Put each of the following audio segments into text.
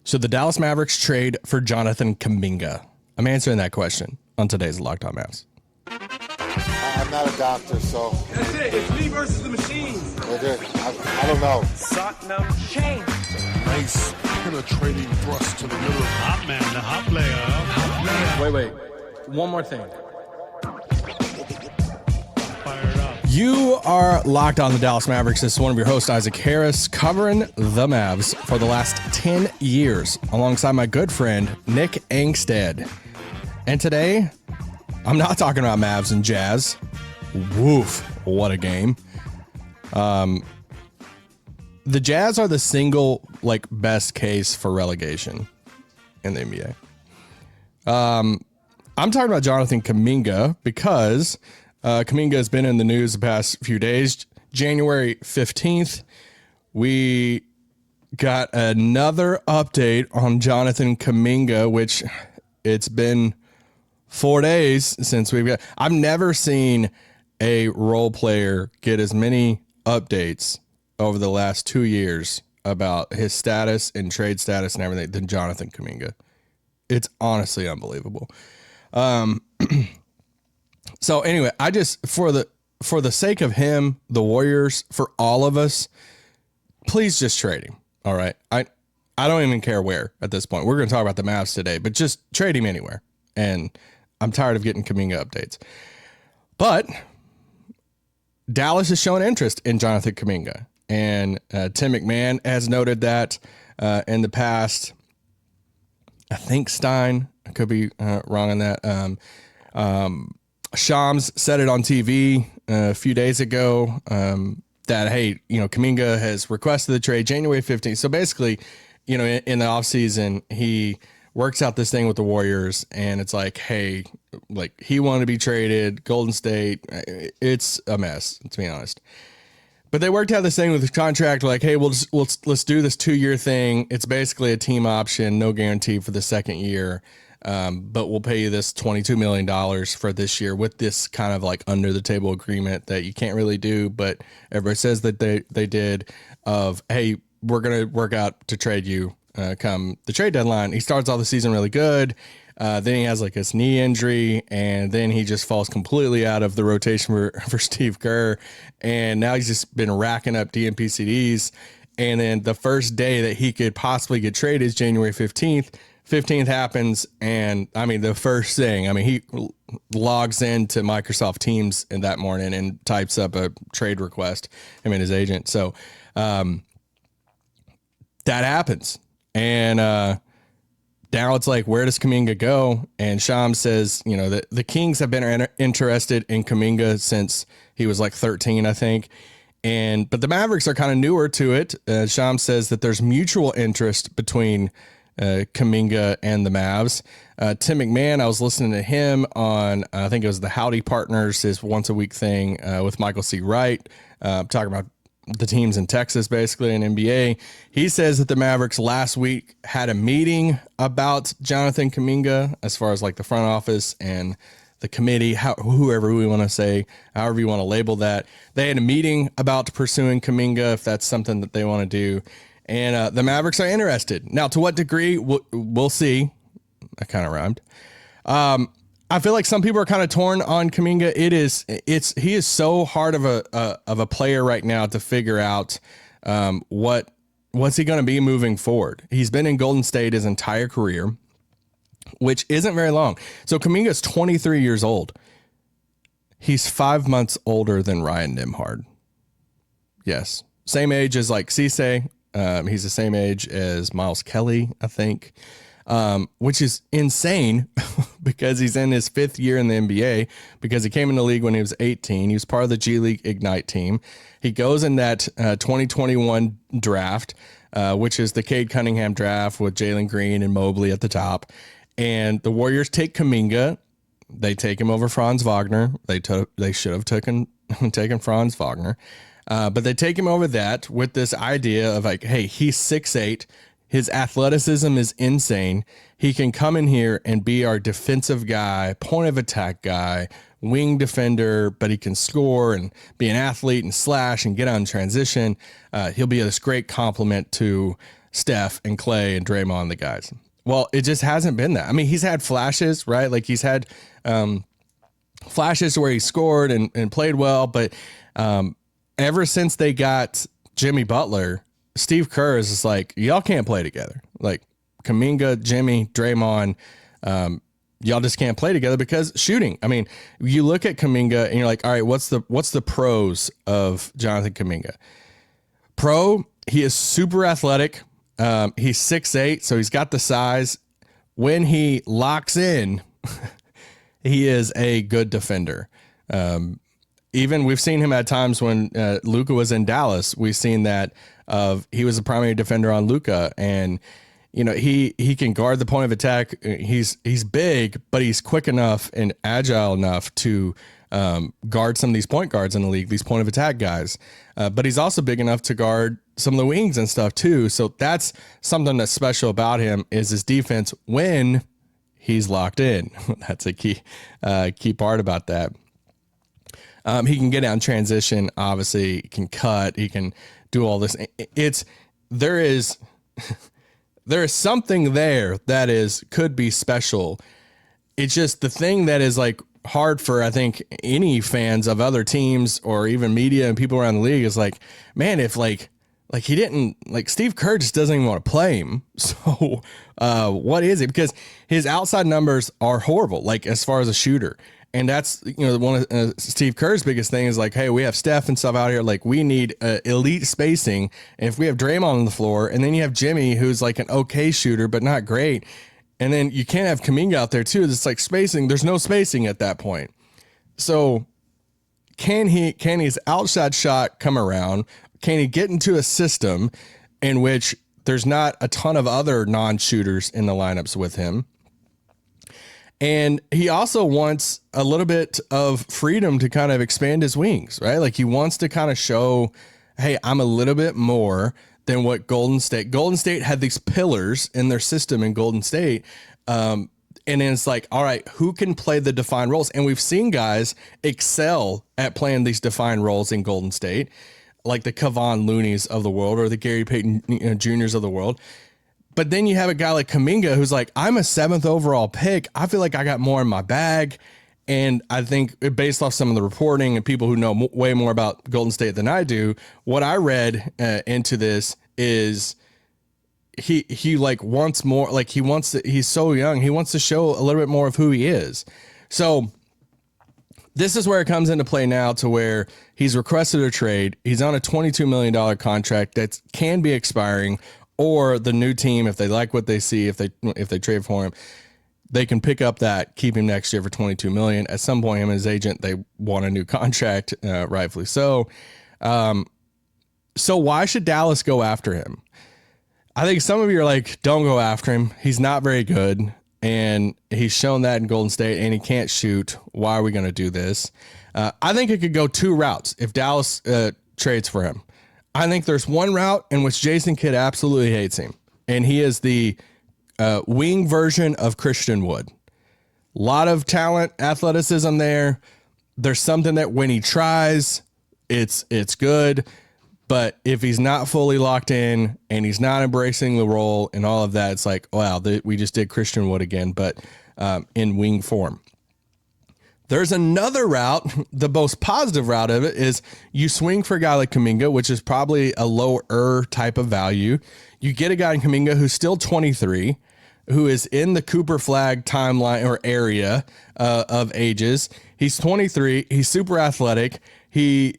Should the Dallas Mavericks trade for Jonathan Kuminga? I'm answering that question on today's Locked On Mavs. I'm not a doctor, so. That's it. It's me versus the machine. I don't know. Sock no change. Nice penetrating thrust to the middle. Hot man, the hot player. Wait. One more thing. Fired up. You are locked on the Dallas Mavericks. This is one of your hosts, Isaac Harris, covering the Mavs for the last 10 years alongside my good friend, Nick Angstead. And today, I'm not talking about Mavs and Jazz. Woof, what a game. The Jazz are the single best case for relegation in the NBA. I'm talking about Jonathan Kuminga because Kuminga has been in the news the past few days. January 15th, we got another update on Jonathan Kuminga, which it's been 4 days since I've never seen a role player get as many updates over the last 2 years about his status and trade status and everything than Jonathan Kuminga. It's honestly unbelievable. So anyway, I just, for the sake of him, the Warriors, for all of us, please just trade him. All right. I don't even care where at this point. We're going to talk about the Mavs today, but just trade him anywhere. And I'm tired of getting Kuminga updates. But Dallas is showing interest in Jonathan Kuminga. And Tim McMahon has noted that in the past. I think Stein, I could be wrong on that. Shams said it on TV a few days ago that, hey, Kuminga has requested the trade January 15th. So basically, in the offseason, he works out this thing with the Warriors and it's like, hey, he wanted to be traded, Golden State. It's a mess, to be honest. But they worked out this thing with the contract, hey, let's do this 2-year thing. It's basically a team option, no guarantee for the second year. But we'll pay you this $22 million for this year with this kind of under the table agreement that you can't really do, but everybody says that they did of, hey, we're going to work out to trade you come the trade deadline. He starts all the season really good. Then he has his knee injury, and then he just falls completely out of the rotation for Steve Kerr. And now he's just been racking up DNP-CDs. And then the first day that he could possibly get traded is January 15th. 15th happens, and the first thing, he logs into Microsoft Teams in that morning and types up a trade request, his agent. So that happens. And now it's where does Kuminga go? And Shams says, that the Kings have been interested in Kuminga since he was 13, I think. But the Mavericks are kind of newer to it. Shams says that there's mutual interest between Kuminga and the Mavs. Tim McMahon, I was listening to him on, I think it was the Howdy Partners, his once a week thing with Michael C. Wright, talking about the teams in Texas, basically in NBA. He says that the Mavericks last week had a meeting about Jonathan Kuminga as far as the front office and the committee, whoever we want to say, however you want to label that. They had a meeting about pursuing Kuminga if that's something that they want to do. And the Mavericks are interested. Now, to what degree, we'll see. I kind of rhymed. I feel like some people are kind of torn on Kuminga. He is so hard of a player right now to figure out what's he going to be moving forward. He's been in Golden State his entire career, which isn't very long. So Kuminga's 23 years old. He's 5 months older than Ryan Nembhard. Yes, same age as Cisse. He's the same age as Miles Kelly, I think. Which is insane because he's in his 5th year in the NBA because he came in the league when he was 18. He was part of the G League Ignite team. He goes in that 2021 draft, which is the Cade Cunningham draft with Jalen Green and Mobley at the top. And the Warriors take Kuminga. They take him over Franz Wagner. They should have taken Franz Wagner. But they take him over that with this idea of hey, he's 6'8". His athleticism is insane. He can come in here and be our defensive guy, point of attack guy, wing defender, but he can score and be an athlete and slash and get on transition. He'll be this great complement to Steph and Clay and Draymond and the guys. Well, it just hasn't been that. I mean, he's had flashes, right? Like he's had flashes where he scored and played well, but ever since they got Jimmy Butler, Steve Kerr is just like, y'all can't play together. Like Kuminga, Jimmy, Draymond, y'all just can't play together because shooting. I mean, you look at Kuminga and you're like, all right, what's the pros of Jonathan Kuminga? He is super athletic. He's 6'8", so he's got the size. When he locks in, he is a good defender. Even we've seen him at times when Luka was in Dallas. We've seen that he was a primary defender on Luka, and he can guard the point of attack. He's big, but he's quick enough and agile enough to guard some of these point guards in the league, these point of attack guys. But he's also big enough to guard some of the wings and stuff too. So that's something that's special about him is his defense when he's locked in. That's a key part about that. He can get out in transition. Obviously, he can cut. He can do all this. There is something there that could be special. It's just the thing that is like hard for, I think, any fans of other teams or even media and people around the league is like, man, if like he didn't, like Steve Kerr just doesn't even want to play him. So what is it? Because his outside numbers are horrible, like as far as a shooter. And that's, one of Steve Kerr's biggest thing is like, hey, we have Steph and stuff out here. Like we need elite spacing. And if we have Draymond on the floor and then you have Jimmy, who's like an okay shooter, but not great. And then you can't have Kuminga out there too. It's like spacing. There's no spacing at that point. So can his outside shot come around? Can he get into a system in which there's not a ton of other non-shooters in the lineups with him? And he also wants a little bit of freedom to kind of expand his wings, right? Like he wants to kind of show, hey, I'm a little bit more than what Golden State had these pillars in their system in Golden State. And then it's like, all right, who can play the defined roles? And we've seen guys excel at playing these defined roles in Golden State, like the Kevon Looneys of the world or the Gary Payton Juniors of the world. But then you have a guy like Kuminga who's like, I'm a 7th overall pick. I feel like I got more in my bag. And I think based off some of the reporting and people who know way more about Golden State than I do, what I read into this is he like wants more, like he's so young. He wants to show a little bit more of who he is. So this is where it comes into play now to where he's requested a trade. He's on a $22 million contract that can be expiring, or the new team, if they like what they see, if they trade for him, they can pick up that, keep him next year for $22 million. At some point, him and his agent, they want a new contract, rightfully so. So why should Dallas go after him? I think some of you are like, don't go after him. He's not very good, and he's shown that in Golden State, and he can't shoot. Why are we going to do this? I think it could go two routes if Dallas trades for him. I think there's one route in which Jason Kidd absolutely hates him, and he is the wing version of Christian Wood. A lot of talent, athleticism there. There's something that when he tries, it's good, but if he's not fully locked in and he's not embracing the role and all of that, it's like, wow, we just did Christian Wood again, but in wing form. There's another route. The most positive route of it is you swing for a guy like Kuminga, which is probably a lower type of value. You get a guy in Kuminga who's still 23, who is in the Cooper Flagg timeline or area of ages. He's 23. He's super athletic. He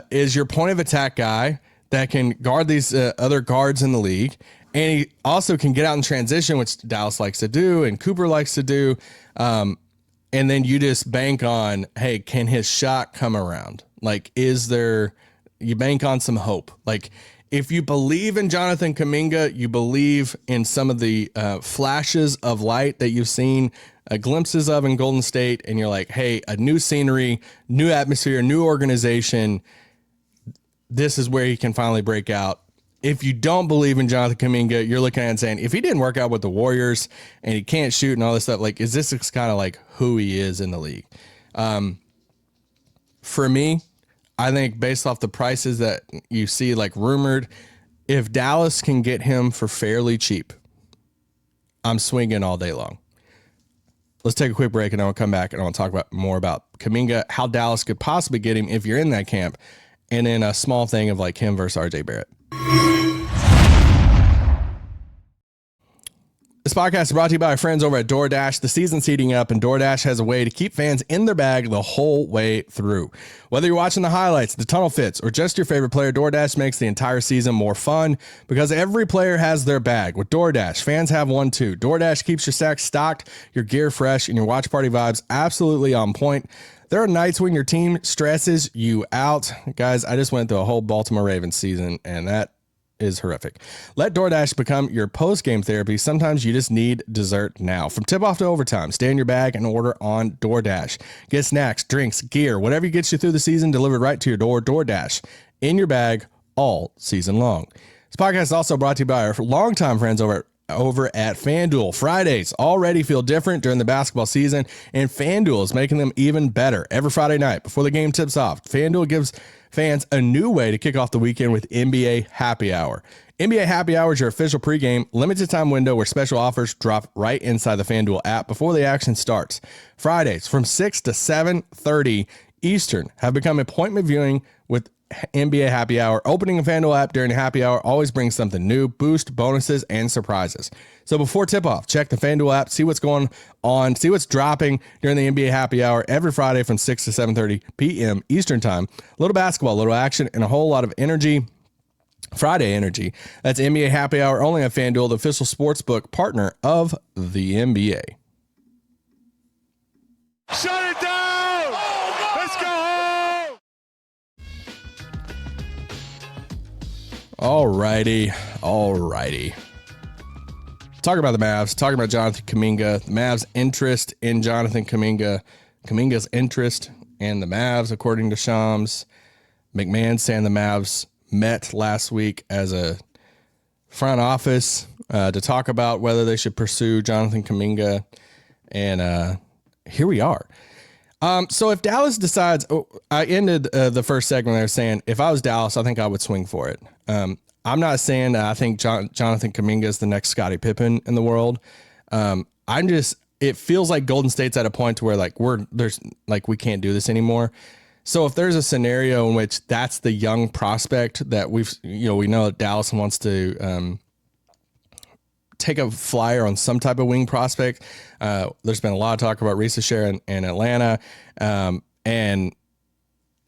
is your point of attack guy that can guard these other guards in the league. And he also can get out in transition, which Dallas likes to do and Cooper likes to do. And then you just bank on, hey, can his shot come around? Like, you bank on some hope. Like, if you believe in Jonathan Kuminga, you believe in some of the flashes of light that you've seen glimpses of in Golden State, and you're like, hey, a new scenery, new atmosphere, new organization, this is where he can finally break out. If you don't believe in Jonathan Kuminga, you're looking at it and saying, if he didn't work out with the Warriors and he can't shoot and all this stuff, like, is this kind of like who he is in the league? For me, I think based off the prices that you see, like rumored, if Dallas can get him for fairly cheap, I'm swinging all day long. Let's take a quick break, and then I'll come back and I'll talk about more about Kuminga, how Dallas could possibly get him if you're in that camp, and then a small thing of like him versus RJ Barrett. This podcast is brought to you by our friends over at DoorDash. The season's heating up, and DoorDash has a way to keep fans in their bag the whole way through. Whether you're watching the highlights, the tunnel fits, or just your favorite player, DoorDash makes the entire season more fun because every player has their bag. With DoorDash, fans have one too. DoorDash keeps your stacks stocked, your gear fresh, and your watch party vibes absolutely on point. There are nights when your team stresses you out. Guys, I just went through a whole Baltimore Ravens season, and that is horrific. Let DoorDash become your post-game therapy. Sometimes you just need dessert now. From tip-off to overtime, stay in your bag and order on DoorDash. Get snacks, drinks, gear, whatever gets you through the season delivered right to your door. DoorDash, in your bag all season long. This podcast is also brought to you by our longtime friends over at FanDuel. Fridays already feel different during the basketball season, and FanDuel is making them even better. Every Friday night before the game tips off, FanDuel gives fans a new way to kick off the weekend with NBA Happy Hour. NBA Happy Hour is your official pregame, limited time window where special offers drop right inside the FanDuel app before the action starts. Fridays from 6 to 7:30 Eastern have become appointment viewing with NBA Happy Hour. Opening a FanDuel app during Happy Hour always brings something new, boost, bonuses, and surprises. So before tip-off, check the FanDuel app, see what's going on, see what's dropping during the NBA Happy Hour every Friday from 6 to 7:30 p.m. Eastern Time. A little basketball, a little action, and a whole lot of energy. Friday energy. That's NBA Happy Hour only on FanDuel, the official sportsbook partner of the NBA. Shut it down! Let's go home! Alrighty. Talking about the Mavs, talking about Jonathan Kuminga, the Mavs' interest in Jonathan Kuminga, Kuminga's interest in the Mavs, according to Shams. McMahon saying the Mavs met last week as a front office to talk about whether they should pursue Jonathan Kuminga. And here we are. So if Dallas decides, I ended the first segment there saying, if I was Dallas, I think I would swing for it. I'm not saying that I think Jonathan Kuminga is the next Scottie Pippen in the world. It feels like Golden State's at a point to where we can't do this anymore. So if there's a scenario in which that's the young prospect that we know that Dallas wants to take a flyer on some type of wing prospect. There's been a lot of talk about Risa in Atlanta. And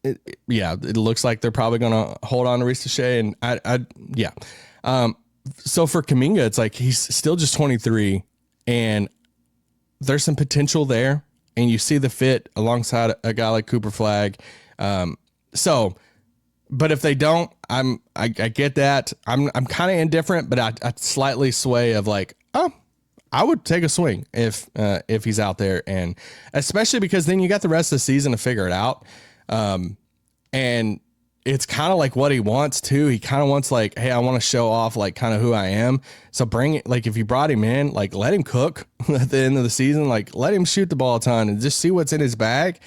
it looks like they're probably going to hold on to Risa. And so for Kuminga, it's like, he's still just 23 and there's some potential there. And you see the fit alongside a guy like Cooper Flagg. But if they don't, I get that. I'm kind of indifferent, but I slightly sway of like, I would take a swing if he's out there, and especially because then you got the rest of the season to figure it out. And it's kind of like what he wants too. He kind of wants like, hey, I want to show off like kind of who I am. So bring it. Like if you brought him in, like let him cook at the end of the season, like let him shoot the ball a ton and just see what's in his bag.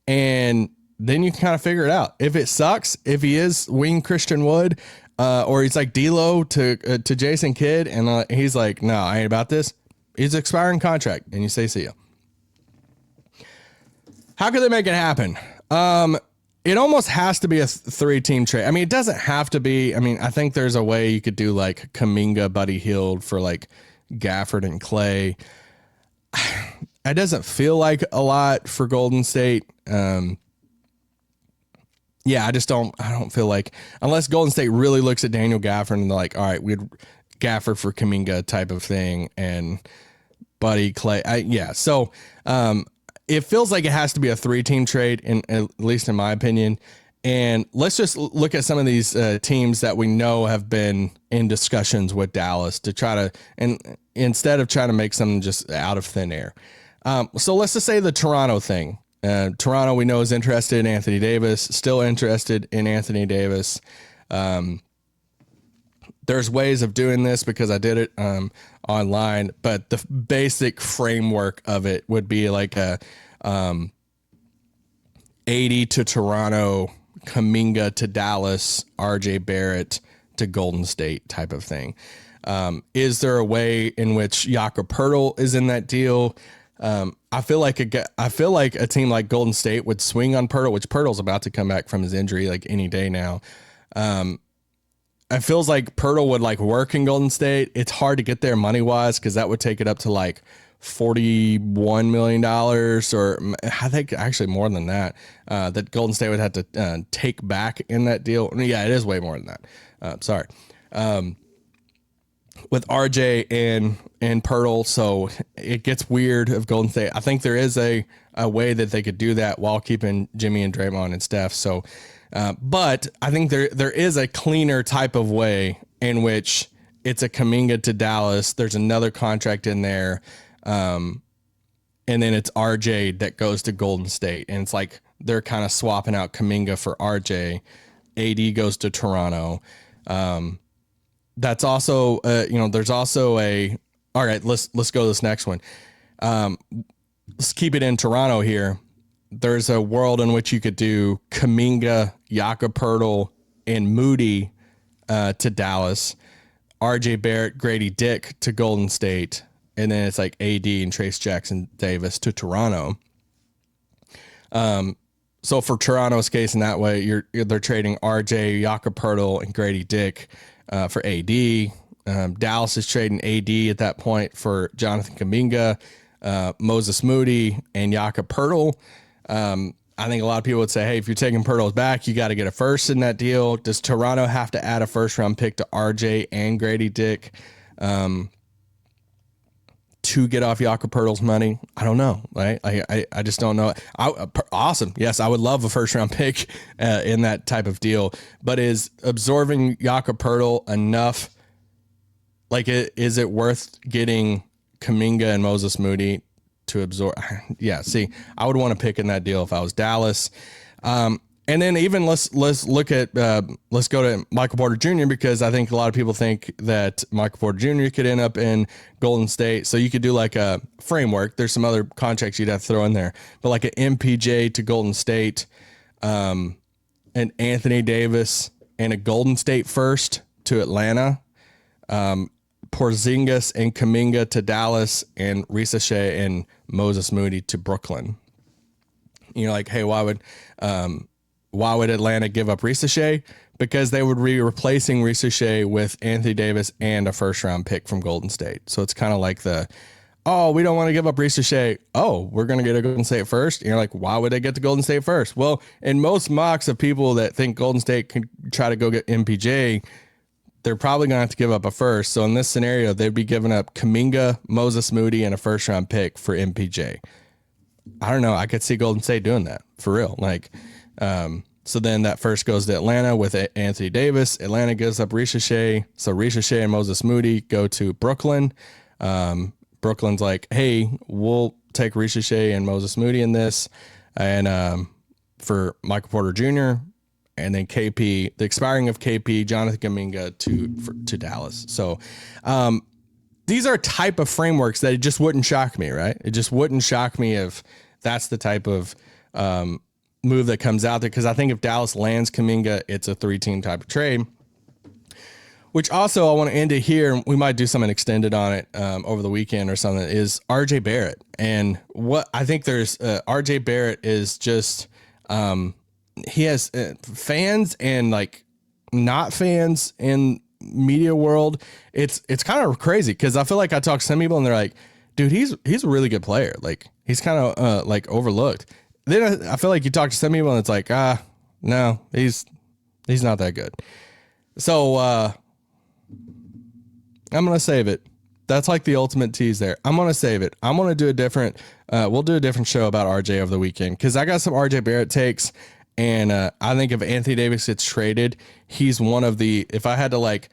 And then you can kind of figure it out. If it sucks, if he is wing Christian Wood, or he's like D'Lo to Jason Kidd, and he's like, no, I ain't about this. He's expiring contract, and you say, see ya. How could they make it happen? It almost has to be a 3-team trade. I mean, it doesn't have to be. I mean, I think there's a way you could do like Kuminga, Buddy Hield for like Gafford and Clay. It doesn't feel like a lot for Golden State. I don't feel like, unless Golden State really looks at Daniel Gafford and they're like, all right, we'd Gafford for Kuminga type of thing and Buddy Clay. So it feels like it has to be a 3-team trade, at least in my opinion. And let's just look at some of these teams that we know have been in discussions with Dallas to try to, and instead of trying to make something just out of thin air. So let's just say the Toronto thing. Toronto, we know, is interested in Anthony Davis, still interested in Anthony Davis. There's ways of doing this because I did it online, but the basic framework of it would be like a 80 to Toronto, Kuminga to Dallas, RJ Barrett to Golden State type of thing. Is there a way in which Jakob Poeltl is in that deal? I feel like a team like Golden State would swing on Poeltl, which Poeltl's about to come back from his injury like any day now. It feels like Poeltl would like work in Golden State. It's hard to get there money wise because that would take it up to like $41 million, or I think actually more than that. That Golden State would have to take back in that deal. Yeah, it is way more than that. Sorry. With RJ and Poeltl, so it gets weird of Golden State. I think there is a way that they could do that while keeping Jimmy and Draymond and Steph. So, but I think there is a cleaner type of way in which it's a Kuminga to Dallas. There's another contract in there. And then it's RJ that goes to Golden State, and it's like they're kind of swapping out Kuminga for RJ. AD goes to Toronto. That's also, there's also all right, let's go to this next one. Let's keep it in Toronto here. There's a world in which you could do Kuminga, Jakob Poeltl, and Moody to Dallas, RJ Barrett, Grady Dick to Golden State, and then it's like AD and Trace Jackson Davis to Toronto. So for Toronto's case in that way, they're trading RJ, Jakob Poeltl, and Grady Dick for AD. Dallas is trading AD at that point for Jonathan Kuminga, Moses Moody, and Jakob Poeltl. I think a lot of people would say, hey, if you're taking Poeltl's back, you got to get a first in that deal. Does Toronto have to add a first round pick to RJ and Grady Dick to get off Jakob Poeltl's money? I don't know. Right? I just don't know. Awesome. Yes, I would love a first round pick in that type of deal. But is absorbing Jakob Poeltl enough? Like, is it worth getting Kuminga and Moses Moody to absorb? Yeah. See, I would want to pick in that deal if I was Dallas. And then even let's look at let's go to Michael Porter Jr., because I think a lot of people think that Michael Porter Jr. could end up in Golden State. So you could do like a framework. There's some other contracts you'd have to throw in there, but like an MPJ to Golden State, and Anthony Davis and a Golden State first to Atlanta, Porzingis and Kuminga to Dallas, and Ricochet and Moses Moody to Brooklyn. You know, like, hey, why would Atlanta give up Ricochet? Because they would be replacing Ricochet with Anthony Davis and a first round pick from Golden State. So it's kind of like we don't want to give up Ricochet. Oh, we're going to get a Golden State first. And you're like, why would they get the Golden State first? Well, in most mocks of people that think Golden State can try to go get MPJ, they're probably going to have to give up a first. So in this scenario, they'd be giving up Kuminga, Moses Moody, and a first round pick for MPJ. I don't know. I could see Golden State doing that for real. Like, so then that first goes to Atlanta with Anthony Davis. Atlanta gives up Ricochet. So Ricochet and Moses Moody go to Brooklyn. Brooklyn's like, hey, we'll take Ricochet and Moses Moody in this. And for Michael Porter Jr., and then KP, the expiring of KP, Jonathan Kuminga to Dallas. So these are type of frameworks that it just wouldn't shock me, right? It just wouldn't shock me if that's the type of move that comes out there, because I think if Dallas lands Kuminga, it's a 3-team type of trade. Which also, I want to end it here, and we might do something extended on it over the weekend or something, is RJ Barrett. And what I think there's RJ Barrett is just he has fans and like not fans in media world. It's kind of crazy, because I feel like I talk to some people and they're like, dude, he's a really good player. Like, he's kind of like overlooked. Then I feel like you talk to some people and it's like, no, he's not that good. So I'm going to save it. That's like the ultimate tease there. I'm going to save it. I'm going to do a different, we'll do a different show about RJ over the weekend, because I got some RJ Barrett takes. And I think if Anthony Davis gets traded, he's one of the, if I had to like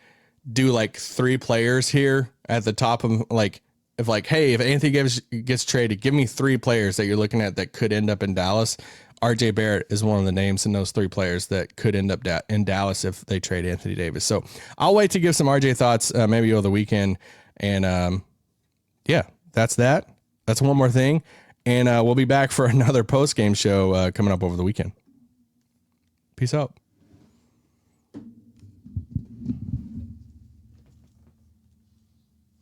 do like 3 players here at the top of like, if like, hey, if Anthony Davis gets traded, give me 3 players that you're looking at that could end up in Dallas. RJ Barrett is one of the names in those 3 players that could end up in Dallas if they trade Anthony Davis. So I'll wait to give some RJ thoughts maybe over the weekend. And yeah, that's that. That's one more thing. And we'll be back for another post-game show coming up over the weekend. Peace out.